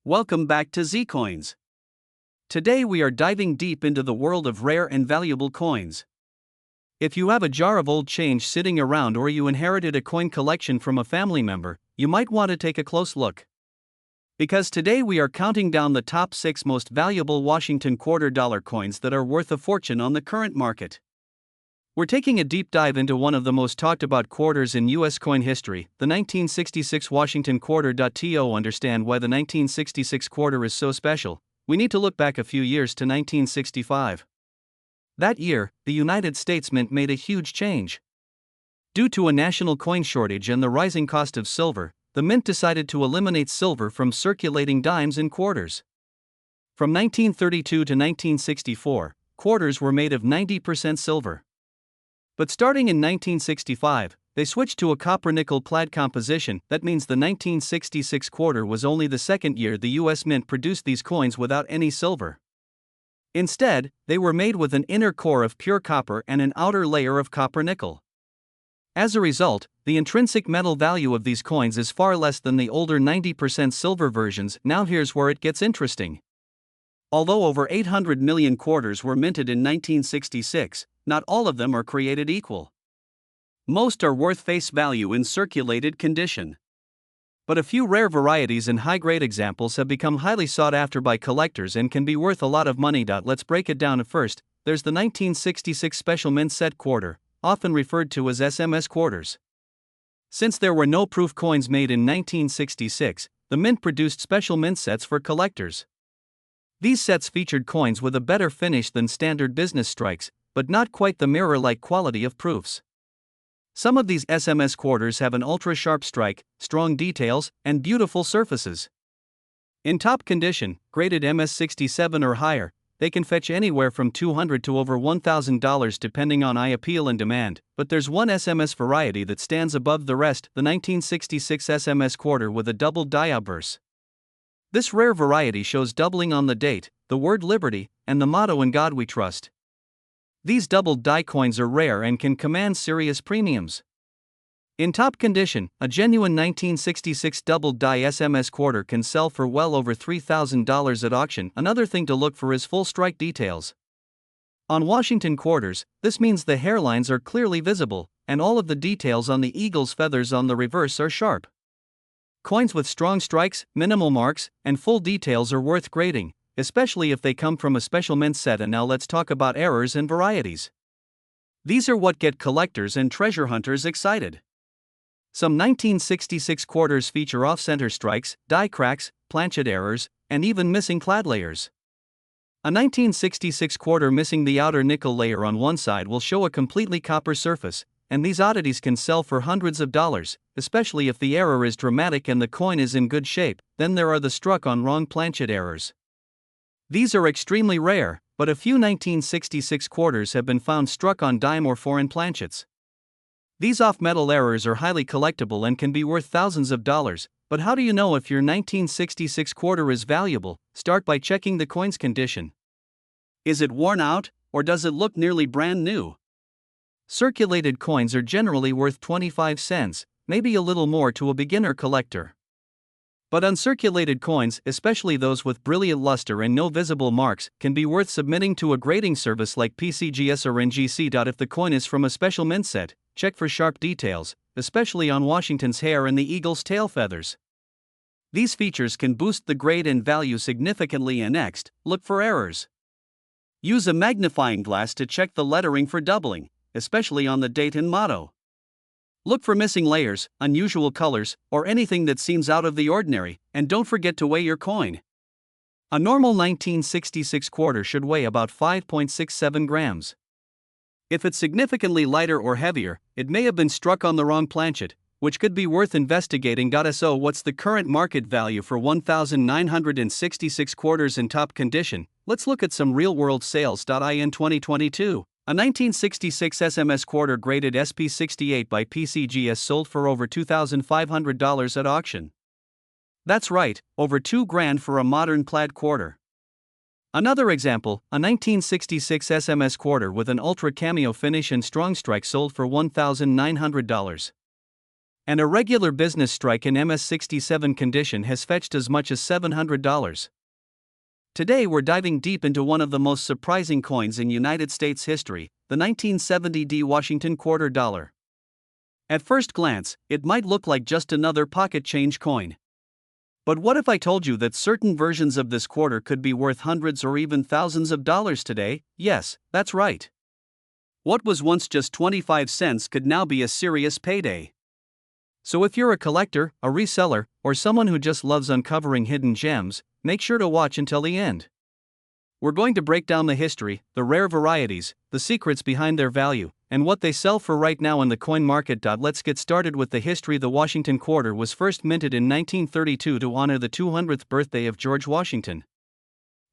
Welcome back to Zcoins. Today we are diving deep into the world of rare and valuable coins. If you have a jar of old change sitting around or you inherited a coin collection from a family member, you might want to take a close look. Because today we are counting down the top 6 most valuable Washington quarter dollar coins that are worth a fortune on the current market. We're taking a deep dive into one of the most talked about quarters in U.S. coin history, the 1966 Washington quarter. To understand why the 1966 quarter is so special, we need to look back a few years to 1965. That year, the United States Mint made a huge change. Due to a national coin shortage and the rising cost of silver, the Mint decided to eliminate silver from circulating dimes and quarters. From 1932 to 1964, quarters were made of 90% silver. But starting in 1965, they switched to a copper-nickel plaid composition. That means the 1966 quarter was only the second year the U.S. Mint produced these coins without any silver. Instead, they were made with an inner core of pure copper and an outer layer of copper-nickel. As a result, the intrinsic metal value of these coins is far less than the older 90% silver versions. Now here's where it gets interesting. Although over 800 million quarters were minted in 1966, not all of them are created equal. Most are worth face value in circulated condition. But a few rare varieties and high-grade examples have become highly sought after by collectors and can be worth a lot of money. Let's break it down. First, there's the 1966 Special Mint Set Quarter, often referred to as SMS quarters. Since there were no proof coins made in 1966, the Mint produced special mint sets for collectors. These sets featured coins with a better finish than standard business strikes, but not quite the mirror-like quality of proofs. Some of these SMS quarters have an ultra-sharp strike, strong details, and beautiful surfaces. In top condition, graded MS67 or higher, they can fetch anywhere from $200 to over $1,000 depending on eye appeal and demand, but there's one SMS variety that stands above the rest, the 1966 SMS quarter with a double die obverse. This rare variety shows doubling on the date, the word liberty, and the motto "In God We Trust." These doubled die coins are rare and can command serious premiums. In top condition, a genuine 1966 doubled die SMS quarter can sell for well over $3,000 at auction. Another thing to look for is full strike details. On Washington quarters, this means the hairlines are clearly visible, and all of the details on the eagle's feathers on the reverse are sharp. Coins with strong strikes, minimal marks, and full details are worth grading, especially if they come from a special mint set. And now let's talk about errors and varieties. These are what get collectors and treasure hunters excited. Some 1966 quarters feature off-center strikes, die cracks, planchet errors, and even missing clad layers. A 1966 quarter missing the outer nickel layer on one side will show a completely copper surface, and these oddities can sell for hundreds of dollars, especially if the error is dramatic and the coin is in good shape. Then there are the struck on wrong planchet errors. These are extremely rare, but a few 1966 quarters have been found struck on dime or foreign planchets. These off-metal errors are highly collectible and can be worth thousands of dollars, but how do you know if your 1966 quarter is valuable? Start by checking the coin's condition. Is it worn out, or does it look nearly brand new? Circulated coins are generally worth 25 cents, maybe a little more to a beginner collector. But uncirculated coins, especially those with brilliant luster and no visible marks, can be worth submitting to a grading service like PCGS or NGC. If the coin is from a special mint set, check for sharp details, especially on Washington's hair and the eagle's tail feathers. These features can boost the grade and value significantly. And next, look for errors. Use a magnifying glass to check the lettering for doubling, especially on the date and motto. Look for missing layers, unusual colors, or anything that seems out of the ordinary, and don't forget to weigh your coin. A normal 1966 quarter should weigh about 5.67 grams. If it's significantly lighter or heavier, it may have been struck on the wrong planchet, which could be worth investigating. So what's the current market value for 1,966 quarters in top condition? Let's look at some real-world sales. In 2022, a 1966 SMS quarter graded SP68 by PCGS sold for over $2,500 at auction. That's right, over $2,000 for a modern plaid quarter. Another example, a 1966 SMS quarter with an ultra cameo finish and strong strike sold for $1,900. And a regular business strike in MS67 condition has fetched as much as $700. Today we're diving deep into one of the most surprising coins in United States history, the 1970 Washington quarter dollar. At first glance, it might look like just another pocket change coin. But what if I told you that certain versions of this quarter could be worth hundreds or even thousands of dollars today? Yes, that's right. What was once just 25 cents could now be a serious payday. So if you're a collector, a reseller, or someone who just loves uncovering hidden gems, make sure to watch until the end. We're going to break down the history, the rare varieties, the secrets behind their value, and what they sell for right now in the coin market. Let's get started with the history. The Washington quarter was first minted in 1932 to honor the 200th birthday of George Washington.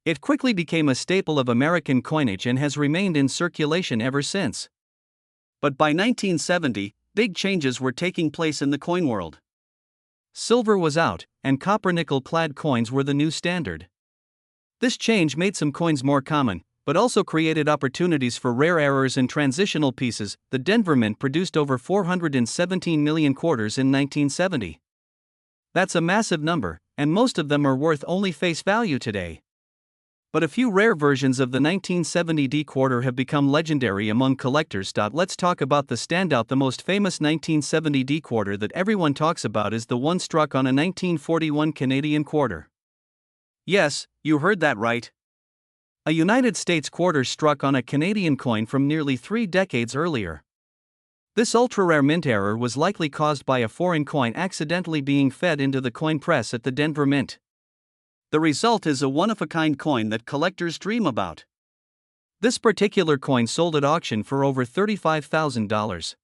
It quickly became a staple of American coinage and has remained in circulation ever since. But by 1970, big changes were taking place in the coin world. Silver was out, and copper-nickel clad coins were the new standard. This change made some coins more common, but also created opportunities for rare errors and transitional pieces. The Denver Mint produced over 417 million quarters in 1970. That's a massive number, and most of them are worth only face value today. But a few rare versions of the 1970 quarter have become legendary among collectors. Let's talk about the standout. The most famous 1970 quarter that everyone talks about is the one struck on a 1941 Canadian quarter. Yes, you heard that right. A United States quarter struck on a Canadian coin from nearly 3 decades earlier. This ultra-rare mint error was likely caused by a foreign coin accidentally being fed into the coin press at the Denver Mint. The result is a one-of-a-kind coin that collectors dream about. This particular coin sold at auction for over $35,000.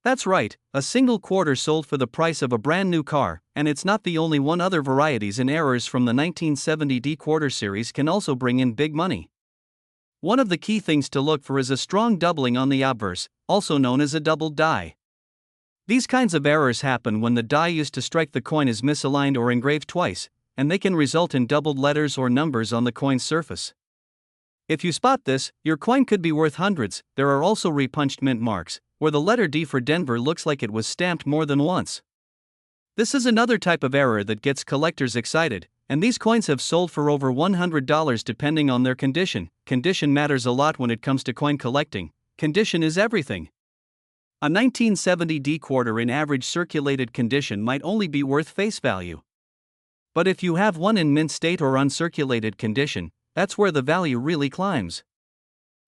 That's right, a single quarter sold for the price of a brand new car, and it's not the only one. Other varieties and errors from the 1970 quarter series can also bring in big money. One of the key things to look for is a strong doubling on the obverse, also known as a doubled die. These kinds of errors happen when the die used to strike the coin is misaligned or engraved twice, and they can result in doubled letters or numbers on the coin's surface. If you spot this, your coin could be worth hundreds. There are also repunched mint marks, where the letter D for Denver looks like it was stamped more than once. This is another type of error that gets collectors excited, and these coins have sold for over $100 depending on their condition. Condition matters a lot when it comes to coin collecting. Condition is everything. A 1970 quarter in average circulated condition might only be worth face value. But if you have one in mint state or uncirculated condition, that's where the value really climbs.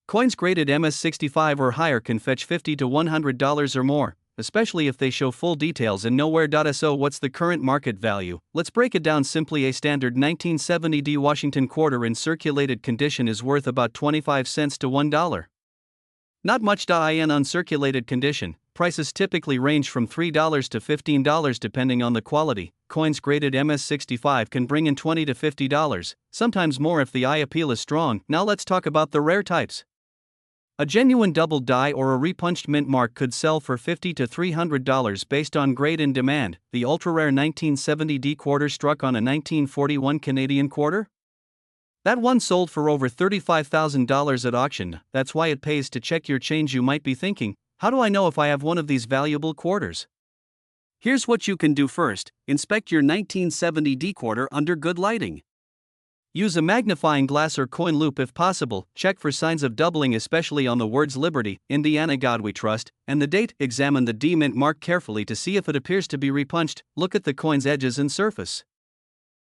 Coins graded MS65 or higher can fetch $50 to $100 or more, especially if they show full details and nowhere. So what's the current market value? Let's break it down simply. A standard 1970 Washington quarter in circulated condition is worth about 25 cents to $1. Not much. In uncirculated condition, prices typically range from $3 to $15 depending on the quality. Coins graded MS65 can bring in $20 to $50, sometimes more if the eye appeal is strong. Now let's talk about the rare types. A genuine double die or a repunched mint mark could sell for $50 to $300 based on grade and demand. The ultra-rare 1970 quarter struck on a 1941 Canadian quarter? That one sold for over $35,000 at auction. That's why it pays to check your change. You might be thinking, how do I know if I have one of these valuable quarters? Here's what you can do first: inspect your 1970 quarter under good lighting. Use a magnifying glass or coin loop if possible. Check for signs of doubling, especially on the words Liberty, Indiana, God We Trust, and the date. Examine the D mint mark carefully to see if it appears to be repunched. Look at the coin's edges and surface.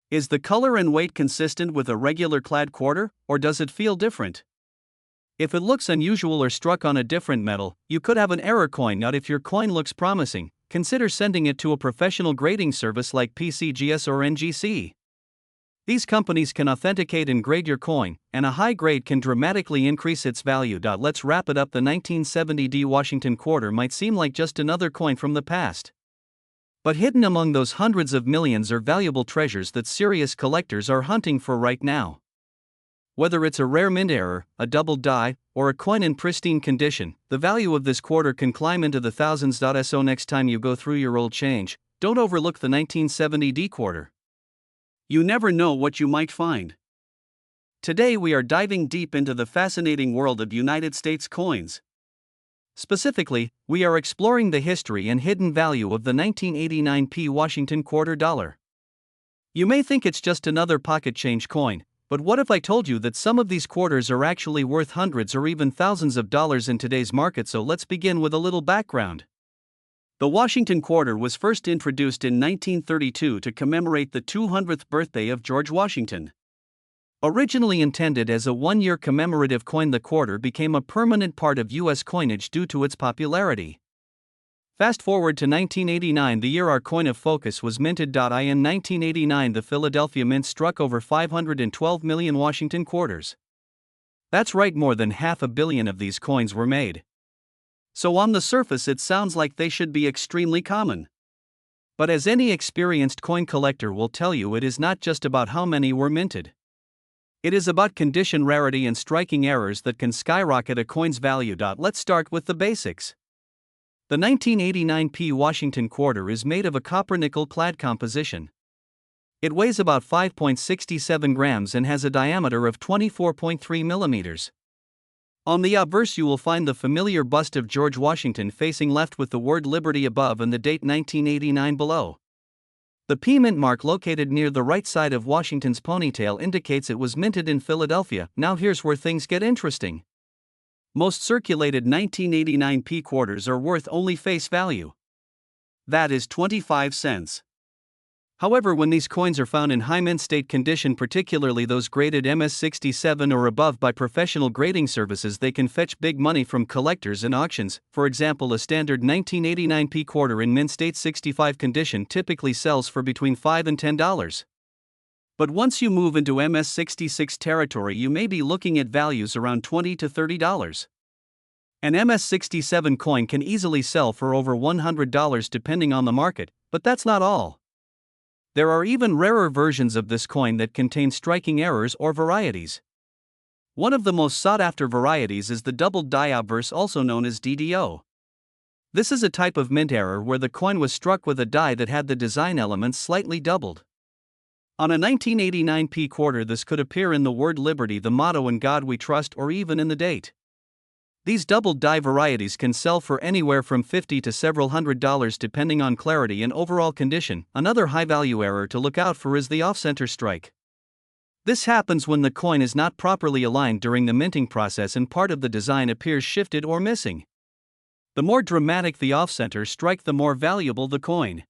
Is the color and weight consistent with a regular clad quarter, or does it feel different? If it looks unusual or struck on a different metal, you could have an error coin. Now, if your coin looks promising, consider sending it to a professional grading service like PCGS or NGC. These companies can authenticate and grade your coin, and a high grade can dramatically increase its value. Let's wrap it up. The 1970 Washington quarter might seem like just another coin from the past. But hidden among those hundreds of millions are valuable treasures that serious collectors are hunting for right now. Whether it's a rare mint error, a double die, or a coin in pristine condition, the value of this quarter can climb into the thousands. So next time you go through your old change, don't overlook the 1970 quarter. You never know what you might find. Today we are diving deep into the fascinating world of United States coins. Specifically, we are exploring the history and hidden value of the 1989 P Washington quarter dollar. You may think it's just another pocket change coin, but what if I told you that some of these quarters are actually worth hundreds or even thousands of dollars in today's market? So let's begin with a little background. The Washington quarter was first introduced in 1932 to commemorate the 200th birthday of George Washington. Originally intended as a one-year commemorative coin, the quarter became a permanent part of U.S. coinage due to its popularity. Fast forward to 1989, the year our coin of focus was minted. In 1989, the Philadelphia Mint struck over 512 million Washington quarters. That's right, more than 500 million of these coins were made. So on the surface it sounds like they should be extremely common. But as any experienced coin collector will tell you, it is not just about how many were minted. It is about condition, rarity, and striking errors that can skyrocket a coin's value. Let's start with the basics. The 1989 P Washington quarter is made of a copper-nickel clad composition. It weighs about 5.67 grams and has a diameter of 24.3 millimeters. On the obverse you will find the familiar bust of George Washington facing left with the word Liberty above and the date 1989 below. The P mint mark located near the right side of Washington's ponytail indicates it was minted in Philadelphia. Now here's where things get interesting. Most circulated 1989 P quarters are worth only face value. That is 25 cents. However, when these coins are found in high mint state condition, particularly those graded MS67 or above by professional grading services, they can fetch big money from collectors and auctions. For example, a standard 1989 P quarter in mint state 65 condition typically sells for between $5 and $10. But once you move into MS66 territory, you may be looking at values around $20 to $30. An MS67 coin can easily sell for over $100 depending on the market, but that's not all. There are even rarer versions of this coin that contain striking errors or varieties. One of the most sought-after varieties is the doubled die obverse, also known as DDO. This is a type of mint error where the coin was struck with a die that had the design elements slightly doubled. On a 1989 P quarter, this could appear in the word Liberty, the motto "In God We Trust," or even in the date. These doubled die varieties can sell for anywhere from $50 to several $100 depending on clarity and overall condition. Another high-value error to look out for is the off-center strike. This happens when the coin is not properly aligned during the minting process and part of the design appears shifted or missing. The more dramatic the off-center strike, the more valuable the coin.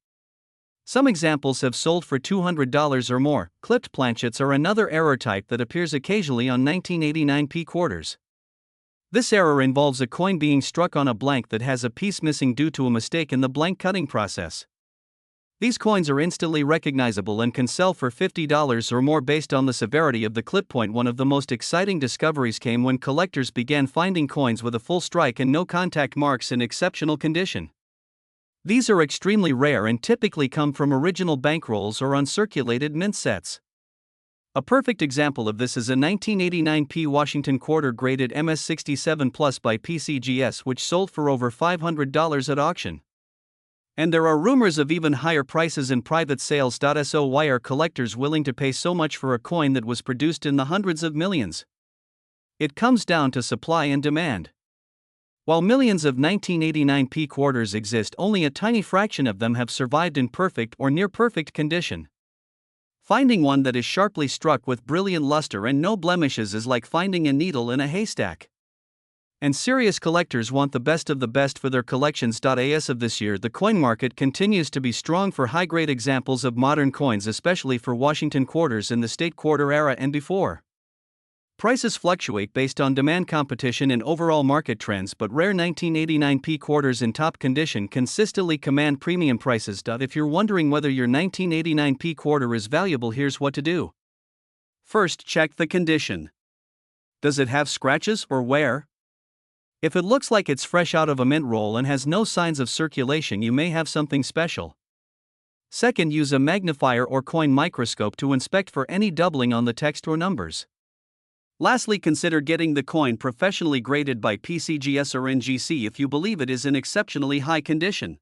Some examples have sold for $200 or more. Clipped planchets are another error type that appears occasionally on 1989 P quarters. This error involves a coin being struck on a blank that has a piece missing due to a mistake in the blank cutting process. These coins are instantly recognizable and can sell for $50 or more based on the severity of the clip point. One of the most exciting discoveries came when collectors began finding coins with a full strike and no contact marks in exceptional condition. These are extremely rare and typically come from original bankrolls or uncirculated mint sets. A perfect example of this is a 1989 P Washington quarter graded MS67 Plus by PCGS, which sold for over $500 at auction. And there are rumors of even higher prices in private sales. So why are collectors willing to pay so much for a coin that was produced in the hundreds of millions? It comes down to supply and demand. While millions of 1989 P quarters exist, only a tiny fraction of them have survived in perfect or near perfect condition. Finding one that is sharply struck with brilliant luster and no blemishes is like finding a needle in a haystack. And serious collectors want the best of the best for their collections. As of this year, the coin market continues to be strong for high-grade examples of modern coins, especially for Washington quarters in the state quarter era and before. Prices fluctuate based on demand, competition, and overall market trends, but rare 1989 P quarters in top condition consistently command premium prices. If you're wondering whether your 1989 P quarter is valuable, here's what to do. First, check the condition. Does it have scratches or wear? If it looks like it's fresh out of a mint roll and has no signs of circulation, you may have something special. Second, use a magnifier or coin microscope to inspect for any doubling on the text or numbers. Lastly, consider getting the coin professionally graded by PCGS or NGC if you believe it is in exceptionally high condition.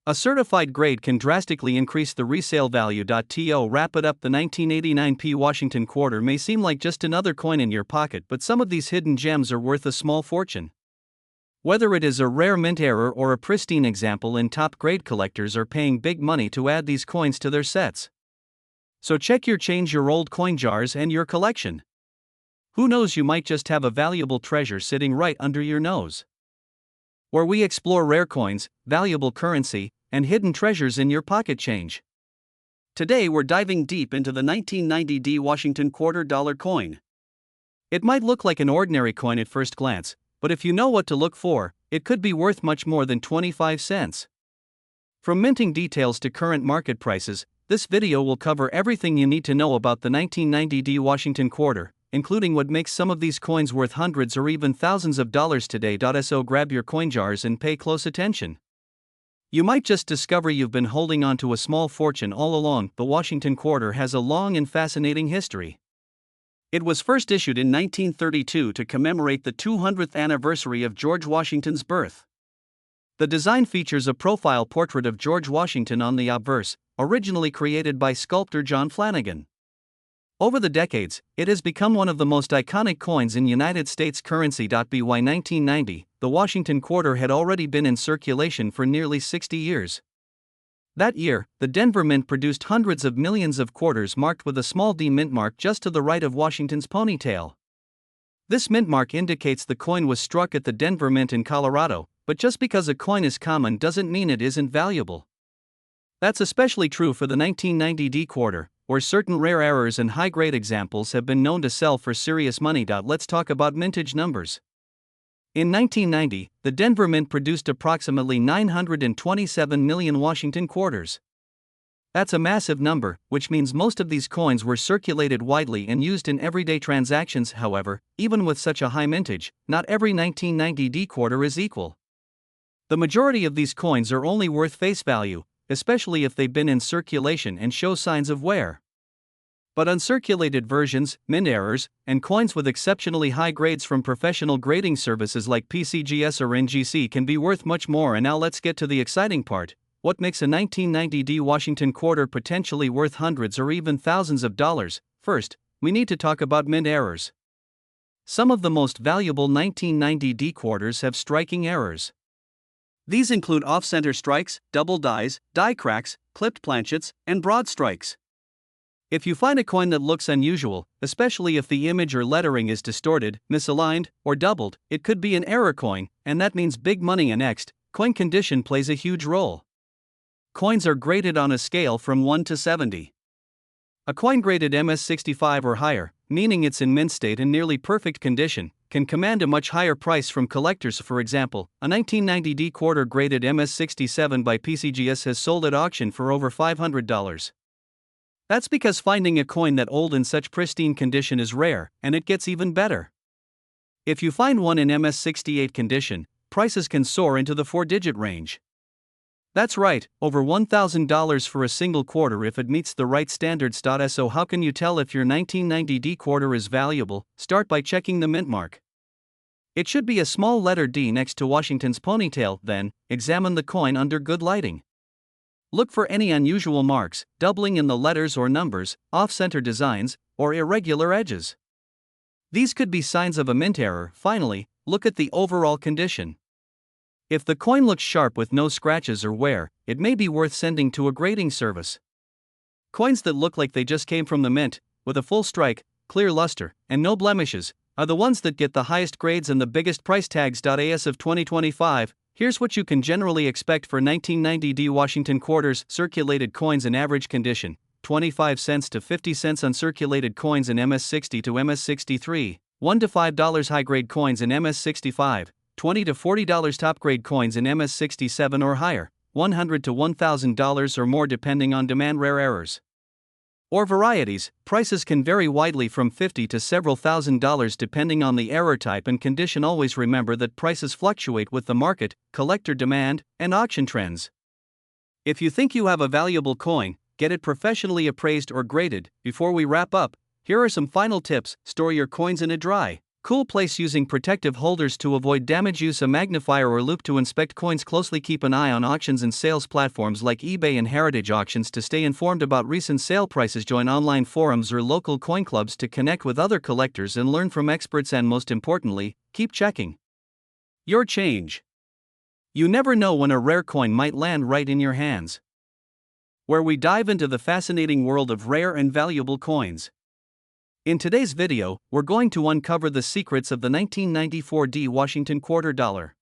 A certified grade can drastically increase the resale value. To wrap it up, the 1989 P Washington quarter may seem like just another coin in your pocket, but some of these hidden gems are worth a small fortune. Whether it is a rare mint error or a pristine example, in top-grade collectors are paying big money to add these coins to their sets. So check your old coin jars and your collection. Who knows, you might just have a valuable treasure sitting right under your nose. Where we explore rare coins, valuable currency, and hidden treasures in your pocket change. Today we're diving deep into the 1990 Washington quarter dollar coin. It might look like an ordinary coin at first glance, but if you know what to look for, it could be worth much more than 25 cents. From minting details to current market prices, this video will cover everything you need to know about the 1990 Washington quarter, including what makes some of these coins worth hundreds or even thousands of dollars today. So grab your coin jars and pay close attention. You might just discover you've been holding on to a small fortune all along. The Washington quarter has a long and fascinating history. It was first issued in 1932 to commemorate the 200th anniversary of George Washington's birth. The design features a profile portrait of George Washington on the obverse, originally created by sculptor John Flanagan. Over the decades, it has become one of the most iconic coins in United States currency. By 1990, the Washington quarter had already been in circulation for nearly 60 years. That year, the Denver Mint produced hundreds of millions of quarters marked with a small D mint mark just to the right of Washington's ponytail. This mint mark indicates the coin was struck at the Denver Mint in Colorado, but just because a coin is common doesn't mean it isn't valuable. That's especially true for the 1990 quarter, where certain rare errors and high-grade examples have been known to sell for serious money. Let's talk about mintage numbers. In 1990, the Denver Mint produced approximately 927 million Washington quarters. That's a massive number, which means most of these coins were circulated widely and used in everyday transactions. However, even with such a high mintage, not every 1990 quarter is equal. The majority of these coins are only worth face value, especially if they've been in circulation and show signs of wear. But uncirculated versions, mint errors, and coins with exceptionally high grades from professional grading services like PCGS or NGC can be worth much more. And now let's get to the exciting part: what makes a 1990 Washington quarter potentially worth hundreds or even thousands of dollars? First, we need to talk about mint errors. Some of the most valuable 1990 quarters have striking errors. These include off-center strikes, double dies, die cracks, clipped planchets, and broad strikes. If you find a coin that looks unusual, especially if the image or lettering is distorted, misaligned, or doubled, it could be an error coin, and that means big money. Next, coin condition plays a huge role. Coins are graded on a scale from 1 to 70. A coin graded MS65 or higher, meaning it's in mint state and nearly perfect condition, can command a much higher price from collectors. For example, a 1990 quarter graded MS67 by PCGS has sold at auction for over $500. That's because finding a coin that old in such pristine condition is rare, and it gets even better. If you find one in MS68 condition, prices can soar into the 4-digit range. That's right, over $1,000 for a single quarter if it meets the right standards. So how can you tell if your 1990 quarter is valuable? Start by checking the mint mark. It should be a small letter D next to Washington's ponytail. Then, examine the coin under good lighting. Look for any unusual marks, doubling in the letters or numbers, off-center designs, or irregular edges. These could be signs of a mint error. Finally, look at the overall condition. If the coin looks sharp with no scratches or wear, it may be worth sending to a grading service. Coins that look like they just came from the mint, with a full strike, clear luster, and no blemishes, are the ones that get the highest grades and the biggest price tags. As of 2025, here's what you can generally expect for 1990 Washington quarters. Circulated coins in average condition, 25 cents to 50 cents. Uncirculated coins in MS60 to MS63, $1 to $5. High-grade coins in MS65, $20 to $40. Top-grade coins in MS67 or higher, $100 to $1,000 or more depending on demand. Rare errors or varieties, prices can vary widely from $50 to several $1,000s depending on the error type and condition. Always remember that prices fluctuate with the market, collector demand, and auction trends. If you think you have a valuable coin, get it professionally appraised or graded. Before we wrap up, here are some final tips. Store your coins in a dry, cool place using protective holders to avoid damage. Use a magnifier or loupe to inspect coins closely. Keep an eye on auctions and sales platforms like eBay and Heritage Auctions to stay informed about recent sale prices. Join online forums or local coin clubs to connect with other collectors and learn from experts. And most importantly, keep checking Your change. You never know when a rare coin might land right in your hands. Where we dive into the fascinating world of rare and valuable coins. In today's video, we're going to uncover the secrets of the 1994 Washington quarter dollar.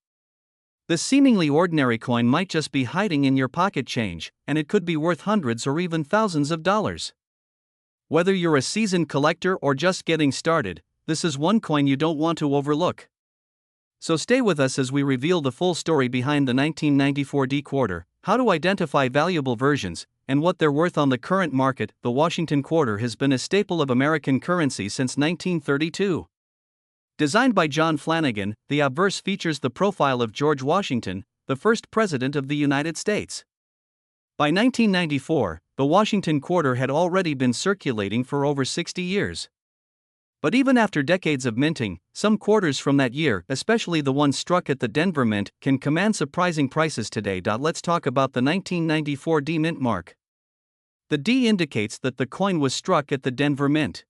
This seemingly ordinary coin might just be hiding in your pocket change, and it could be worth hundreds or even thousands of dollars. Whether you're a seasoned collector or just getting started, this is one coin you don't want to overlook. So stay with us as we reveal the full story behind the 1994 quarter, how to identify valuable versions, and what they're worth on the current market. The Washington quarter has been a staple of American currency since 1932. Designed by John Flanagan, the obverse features the profile of George Washington, the first president of the United States. By 1994, the Washington quarter had already been circulating for over 60 years. But even after decades of minting, some quarters from that year, especially the ones struck at the Denver Mint, can command surprising prices today. Let's talk about the 1994 mint mark. The D indicates that the coin was struck at the Denver Mint.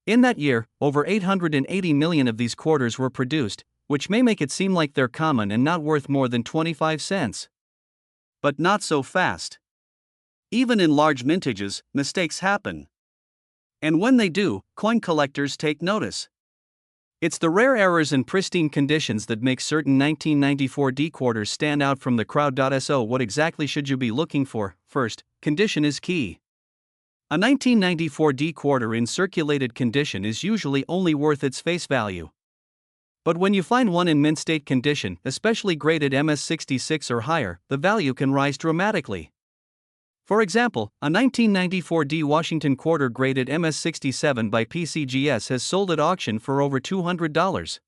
In that year, over 880 million of these quarters were produced, which may make it seem like they're common and not worth more than 25 cents. But not so fast. Even in large mintages, mistakes happen. And when they do, coin collectors take notice. It's the rare errors in pristine conditions that make certain 1994 quarters stand out from the crowd. So what exactly should you be looking for? First, condition is key. A 1994 quarter in circulated condition is usually only worth its face value. But when you find one in mint state condition, especially graded MS66 or higher, the value can rise dramatically. For example, a 1994 Washington quarter graded MS67 by PCGS has sold at auction for over $200.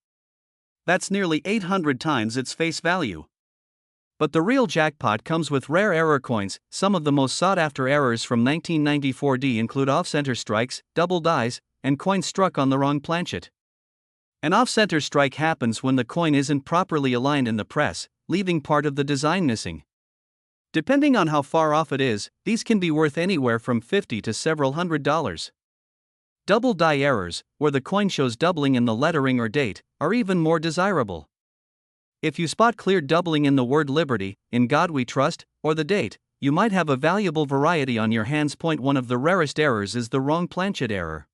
That's nearly 800 times its face value. But the real jackpot comes with rare error coins. Some of the most sought-after errors from 1994 include off-center strikes, double dies, and coins struck on the wrong planchet. An off-center strike happens when the coin isn't properly aligned in the press, leaving part of the design missing. Depending on how far off it is, these can be worth anywhere from $50 to several $100s. Double die errors, where the coin shows doubling in the lettering or date, are even more desirable. If you spot clear doubling in the word Liberty, In God We Trust, or the date, you might have a valuable variety on your hands. One of the rarest errors is the wrong planchet error.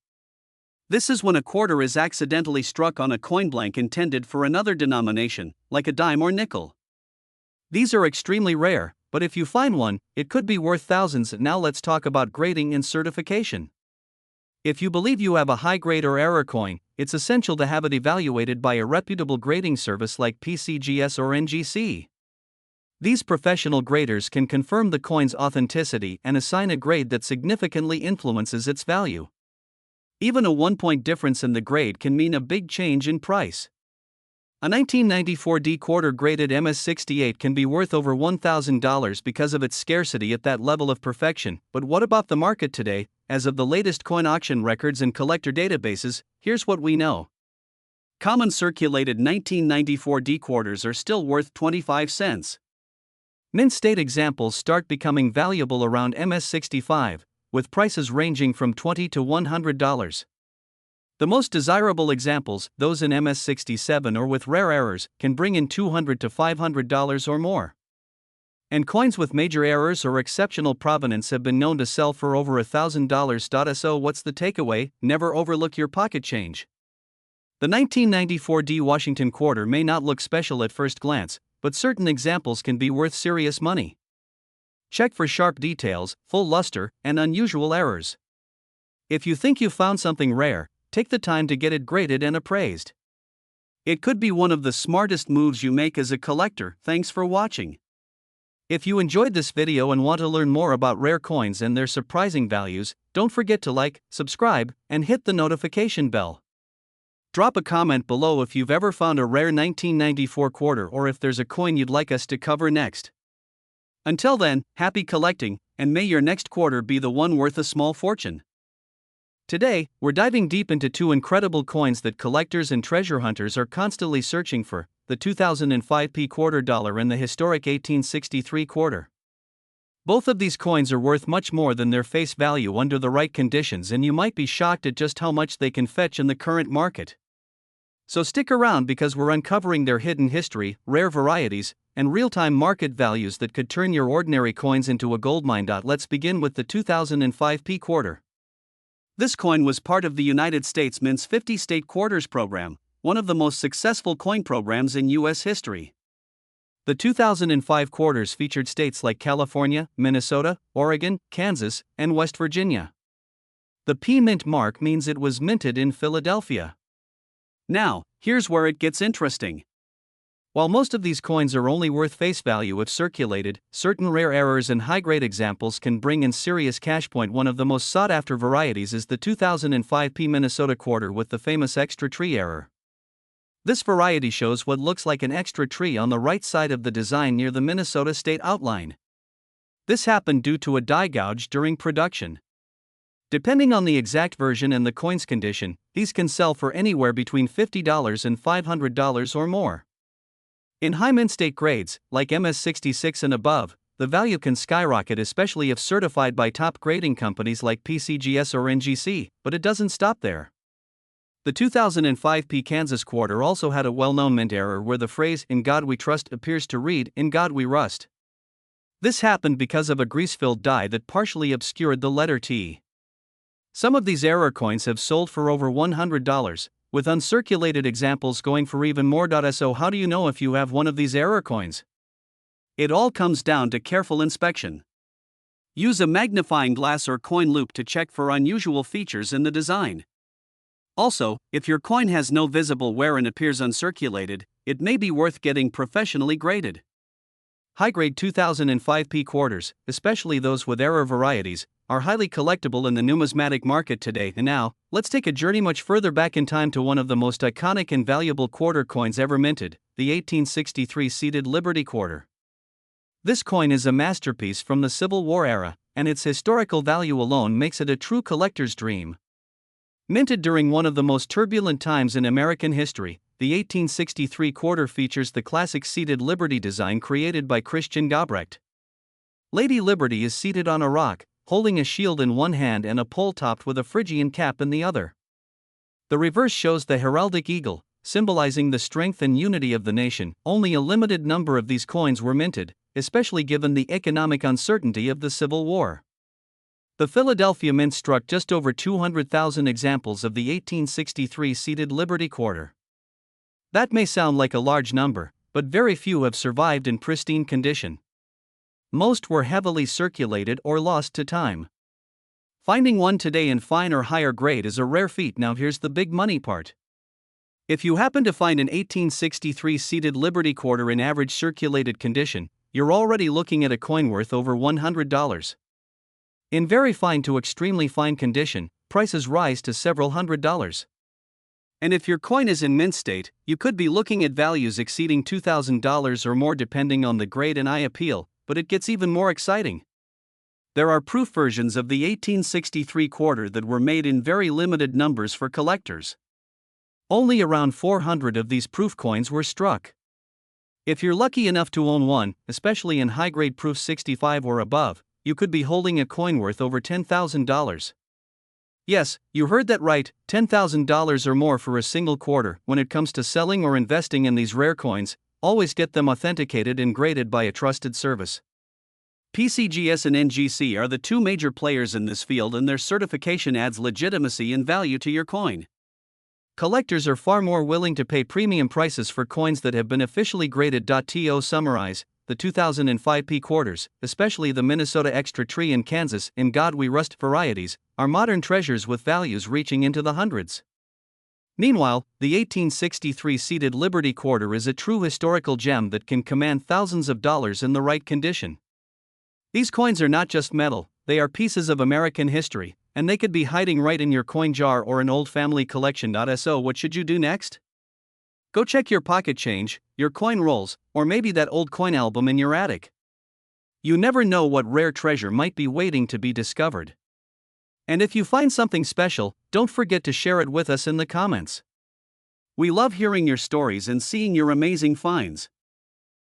This is when a quarter is accidentally struck on a coin blank intended for another denomination, like a dime or nickel. These are extremely rare, but if you find one, it could be worth thousands. Now let's talk about grading and certification. If you believe you have a high grade or error coin, it's essential to have it evaluated by a reputable grading service like PCGS or NGC. These professional graders can confirm the coin's authenticity and assign a grade that significantly influences its value. Even a 1-point difference in the grade can mean a big change in price. A 1994 quarter graded MS68 can be worth over $1,000 because of its scarcity at that level of perfection. But what about the market today? As of the latest coin auction records and collector databases, here's what we know. Common circulated 1994 quarters are still worth 25 cents. Mint state examples start becoming valuable around MS65, with prices ranging from $20 to $100. The most desirable examples, those in MS67 or with rare errors, can bring in $200 to $500 or more. And coins with major errors or exceptional provenance have been known to sell for over $1,000. So what's the takeaway? Never overlook your pocket change. The 1994 Washington quarter may not look special at first glance, but certain examples can be worth serious money. Check for sharp details, full luster, and unusual errors. If you think you found something rare, take the time to get it graded and appraised. It could be one of the smartest moves you make as a collector. Thanks for watching. If you enjoyed this video and want to learn more about rare coins and their surprising values, don't forget to like, subscribe, and hit the notification bell. Drop a comment below if you've ever found a rare 1994 quarter or if there's a coin you'd like us to cover next. Until then, happy collecting, and may your next quarter be the one worth a small fortune. Today, we're diving deep into two incredible coins that collectors and treasure hunters are constantly searching for, the 2005 quarter dollar and the historic 1863 quarter. Both of these coins are worth much more than their face value under the right conditions, and you might be shocked at just how much they can fetch in the current market. So stick around because we're uncovering their hidden history, rare varieties, and real-time market values that could turn your ordinary coins into a goldmine. Let's begin with the 2005 P quarter. This coin was part of the United States Mint's 50-state quarters program, one of the most successful coin programs in U.S. history. The 2005 quarters featured states like California, Minnesota, Oregon, Kansas, and West Virginia. The P Mint mark means it was minted in Philadelphia. Now, here's where it gets interesting. While most of these coins are only worth face value if circulated, certain rare errors and high-grade examples can bring in serious cash. One of the most sought-after varieties is the 2005 P Minnesota quarter with the famous extra tree error. This variety shows what looks like an extra tree on the right side of the design near the Minnesota state outline. This happened due to a die gouge during production. Depending on the exact version and the coin's condition, these can sell for anywhere between $50 and $500 or more. In high mint state grades, like MS66 and above, the value can skyrocket, especially if certified by top grading companies like PCGS or NGC, but it doesn't stop there. The 2005 P Kansas quarter also had a well-known mint error where the phrase "In God We Trust" appears to read "In God We Rust." This happened because of a grease-filled die that partially obscured the letter T. Some of these error coins have sold for over $100, with uncirculated examples going for even more. So how do you know if you have one of these error coins? It all comes down to careful inspection. Use a magnifying glass or coin loop to check for unusual features in the design. Also, if your coin has no visible wear and appears uncirculated, it may be worth getting professionally graded. High-grade 2005 P quarters, especially those with error varieties, are highly collectible in the numismatic market today. And now, let's take a journey much further back in time to one of the most iconic and valuable quarter coins ever minted, the 1863 seated Liberty quarter. This coin is a masterpiece from the Civil War era, and its historical value alone makes it a true collector's dream. Minted during one of the most turbulent times in American history, the 1863 quarter features the classic seated Liberty design created by Christian Gobrecht. Lady Liberty is seated on a rock, holding a shield in one hand and a pole topped with a Phrygian cap in the other. The reverse shows the heraldic eagle, symbolizing the strength and unity of the nation. Only a limited number of these coins were minted, especially given the economic uncertainty of the Civil War. The Philadelphia Mint struck just over 200,000 examples of the 1863 seated Liberty quarter. That may sound like a large number, but very few have survived in pristine condition. Most were heavily circulated or lost to time. Finding one today in fine or higher grade is a rare feat. Now here's the big money part. If you happen to find an 1863 seated Liberty quarter in average circulated condition, you're already looking at a coin worth over $100. In very fine to extremely fine condition, prices rise to several $100s. And if your coin is in mint state, you could be looking at values exceeding $2,000 or more depending on the grade and eye appeal, but it gets even more exciting. There are proof versions of the 1863 quarter that were made in very limited numbers for collectors. Only around 400 of these proof coins were struck. If you're lucky enough to own one, especially in high-grade proof 65 or above, you could be holding a coin worth over $10,000. Yes, you heard that right, $10,000 or more for a single quarter. When it comes to selling or investing in these rare coins, always get them authenticated and graded by a trusted service. PCGS and NGC are the two major players in this field, and their certification adds legitimacy and value to your coin. Collectors are far more willing to pay premium prices for coins that have been officially graded. To summarize, the 2005 P quarters, especially the Minnesota Extra Tree and Kansas "In God We Rust" varieties, are modern treasures with values reaching into the hundreds. Meanwhile, the 1863 seated Liberty quarter is a true historical gem that can command thousands of dollars in the right condition. These coins are not just metal, they are pieces of American history, and they could be hiding right in your coin jar or an old family collection. So what should you do next? Go check your pocket change, your coin rolls, or maybe that old coin album in your attic. You never know what rare treasure might be waiting to be discovered. And if you find something special, don't forget to share it with us in the comments. We love hearing your stories and seeing your amazing finds.